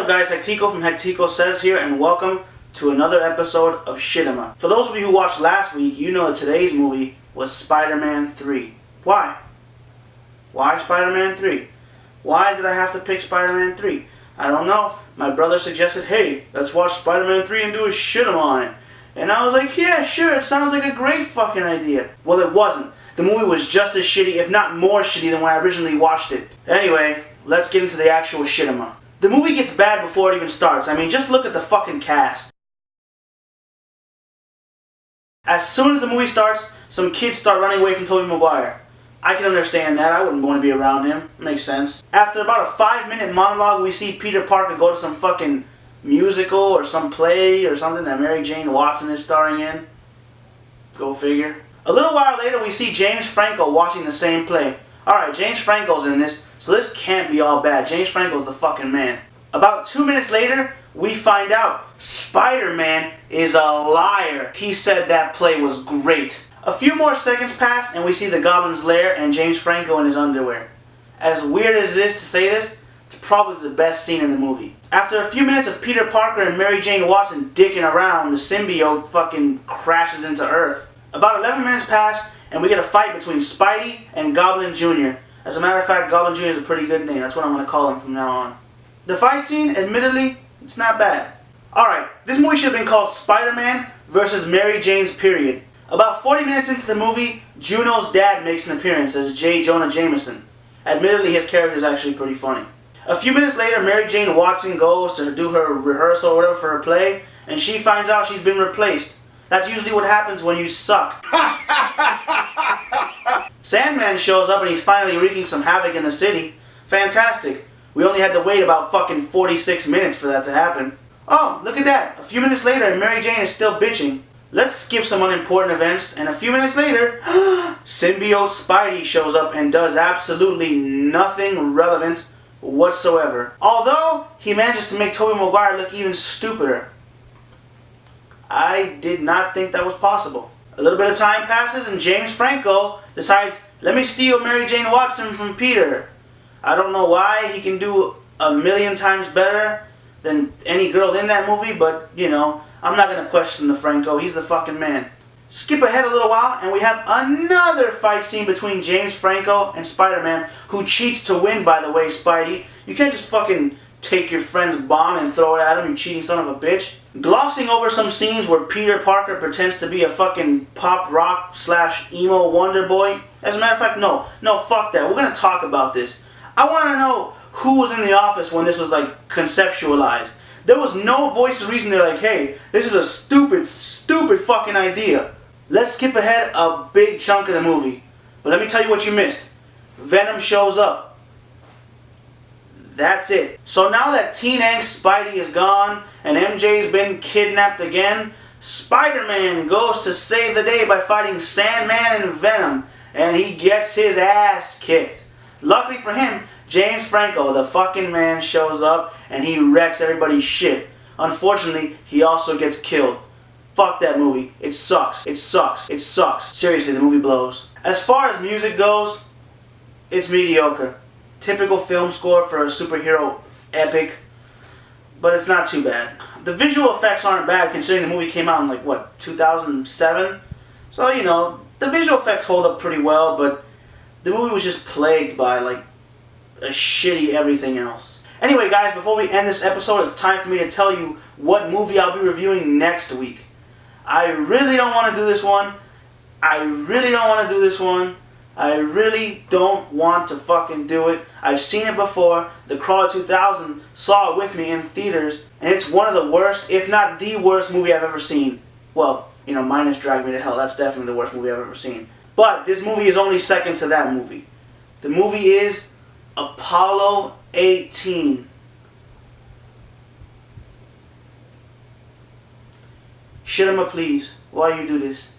up guys, Hectico from hecticosays here, and welcome to another episode of Shitema. For those of you who watched last week, you know that today's movie was Spider-Man 3. Why? Why Spider-Man 3? Why did I have to pick Spider-Man 3? I don't know. My brother suggested, hey, let's watch Spider-Man 3 and do a Shitema on it. And I was like, yeah, sure, it sounds like a great fucking idea. Well, it wasn't. The movie was just as shitty, if not more shitty than when I originally watched it. Anyway, let's get into the actual Shitema. The movie gets bad before it even starts. I mean, just look at the fucking cast. As soon as the movie starts, some kids start running away from Tobey Maguire. I can understand that. I wouldn't want to be around him. Makes sense. After about a 5-minute monologue, we see Peter Parker go to some fucking musical or some play or something that Mary Jane Watson is starring in. Go figure. A little while later, we see James Franco watching the same play. Alright, James Franco's in this, so this can't be all bad. James Franco's the fucking man. About 2 minutes later, we find out Spider-Man is a liar. He said that play was great. A few more seconds pass and we see the Goblin's lair and James Franco in his underwear. As weird as it is to say this, it's probably the best scene in the movie. After a few minutes of Peter Parker and Mary Jane Watson dicking around, the symbiote fucking crashes into Earth. About 11 minutes pass and we get a fight between Spidey and Goblin Jr. As a matter of fact, Goblin Jr. is a pretty good name. That's what I'm going to call him from now on. The fight scene, admittedly, it's not bad. Alright, this movie should have been called Spider-Man vs. Mary Jane's period. About 40 minutes into the movie, Juno's dad makes an appearance as J. Jonah Jameson. Admittedly, his character is actually pretty funny. A few minutes later, Mary Jane Watson goes to do her rehearsal or whatever for her play, and she finds out she's been replaced. That's usually what happens when you suck. Sandman shows up and he's finally wreaking some havoc in the city. Fantastic. We only had to wait about fucking 46 minutes for that to happen. Oh, look at that. A few minutes later and Mary Jane is still bitching. Let's skip some unimportant events, and a few minutes later, symbiote Spidey shows up and does absolutely nothing relevant whatsoever. Although, he manages to make Tobey Maguire look even stupider. I did not think that was possible. A little bit of time passes and James Franco decides, let me steal Mary Jane Watson from Peter. I don't know why. He can do a million times better than any girl in that movie, but, you know, I'm not going to question the Franco. He's the fucking man. Skip ahead a little while and we have another fight scene between James Franco and Spider-Man, who cheats to win, by the way, Spidey. You can't just fucking take your friend's bomb and throw it at him, you cheating son of a bitch. Glossing over some scenes where Peter Parker pretends to be a fucking pop rock / emo wonder boy. As a matter of fact, no, fuck that. We're going to talk about this. I want to know who was in the office when this was like conceptualized. There was no voice of reason. They're like, hey, this is a stupid fucking idea. Let's skip ahead a big chunk of the movie. But let me tell you what you missed. Venom shows up. That's it. So now that Teen Angst Spidey is gone and MJ's been kidnapped again, Spider-Man goes to save the day by fighting Sandman and Venom, and he gets his ass kicked. Luckily for him, James Franco, the fucking man, shows up and he wrecks everybody's shit. Unfortunately, he also gets killed. Fuck that movie. It sucks. It sucks. It sucks. Seriously, the movie blows. As far as music goes, it's mediocre. Typical film score for a superhero epic, but it's not too bad. The visual effects aren't bad considering the movie came out in like, what, 2007? So, you know, the visual effects hold up pretty well, but the movie was just plagued by like a shitty everything else. Anyway guys, before we end this episode, it's time for me to tell you what movie I'll be reviewing next week. I really don't want to do this one. I really don't want to do this one. I really don't want to fucking do it. I've seen it before. The Crawler 2000 saw it with me in theaters, and it's one of the worst, if not the worst movie I've ever seen. Well, you know, minus Drag Me to Hell. That's definitely the worst movie I've ever seen. But this movie is only second to that movie. The movie is Apollo 18. Shitema, please. Why you do this?